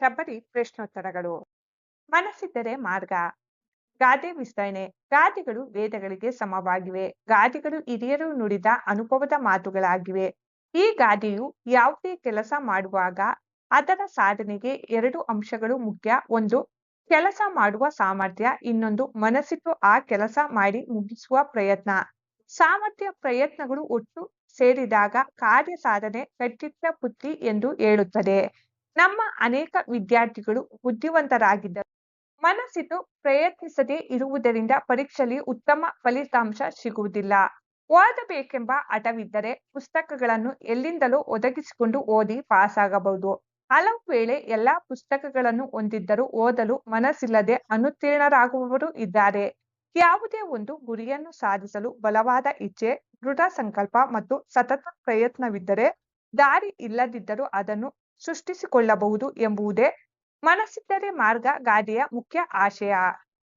ಶಬರಿ ಪ್ರಶ್ನೋತ್ತರಗಳು. ಮನಸ್ಸಿದ್ದರೆ ಮಾರ್ಗ. ಗಾದೆ ವಿಸ್ತರಣೆ. ಗಾದೆಗಳು ವೇದಗಳಿಗೆ ಸಮವಾಗಿವೆ. ಗಾದೆಗಳು ಹಿರಿಯರು ನುಡಿದ ಅನುಭವದ ಮಾತುಗಳಾಗಿವೆ. ಈ ಗಾದೆಯು ಯಾವುದೇ ಕೆಲಸ ಮಾಡುವಾಗ ಅದರ ಸಾಧನೆಗೆ ಎರಡು ಅಂಶಗಳು ಮುಖ್ಯ. ಒಂದು, ಕೆಲಸ ಮಾಡುವ ಸಾಮರ್ಥ್ಯ. ಇನ್ನೊಂದು, ಮನಸ್ಸಿಟ್ಟು ಆ ಕೆಲಸ ಮಾಡಿ ಮುಗಿಸುವ ಪ್ರಯತ್ನ. ಸಾಮರ್ಥ್ಯ ಪ್ರಯತ್ನಗಳು ಒಟ್ಟು ಸೇರಿದಾಗ ಕಾರ್ಯ ಸಾಧನೆ ಕಟ್ಟಿಟ್ಟ ಬುತ್ತಿ ಎಂದು ಹೇಳುತ್ತದೆ. ನಮ್ಮ ಅನೇಕ ವಿದ್ಯಾರ್ಥಿಗಳು ಬುದ್ಧಿವಂತರಾಗಿದ್ದರು, ಮನಸ್ಸಿಟ್ಟು ಪ್ರಯತ್ನಿಸದೇ ಇರುವುದರಿಂದ ಪರೀಕ್ಷೆಯಲ್ಲಿ ಉತ್ತಮ ಫಲಿತಾಂಶ ಸಿಗುವುದಿಲ್ಲ. ಓದಬೇಕೆಂಬ ಹಠವಿದ್ದರೆ ಪುಸ್ತಕಗಳನ್ನು ಎಲ್ಲಿಂದಲೋ ಒದಗಿಸಿಕೊಂಡು ಓದಿ ಪಾಸಾಗಬಹುದು. ಹಲವು ವೇಳೆ ಎಲ್ಲಾ ಪುಸ್ತಕಗಳನ್ನು ಹೊಂದಿದ್ದರೂ ಓದಲು ಮನಸ್ಸಿಲ್ಲದೆ ಅನುತ್ತೀರ್ಣರಾಗುವವರು ಇದ್ದಾರೆ. ಯಾವುದೇ ಒಂದು ಗುರಿಯನ್ನು ಸಾಧಿಸಲು ಬಲವಾದ ಇಚ್ಛೆ, ದೃಢ ಸಂಕಲ್ಪ ಮತ್ತು ಸತತ ಪ್ರಯತ್ನವಿದ್ದರೆ ದಾರಿ ಇಲ್ಲದಿದ್ದರೂ ಅದನ್ನು ಸೃಷ್ಟಿಸಿಕೊಳ್ಳಬಹುದು ಎಂಬುದೇ ಮನಸ್ಸಿದ್ದರೆ ಮಾರ್ಗ ಗಾದೆಯ ಮುಖ್ಯ ಆಶಯ.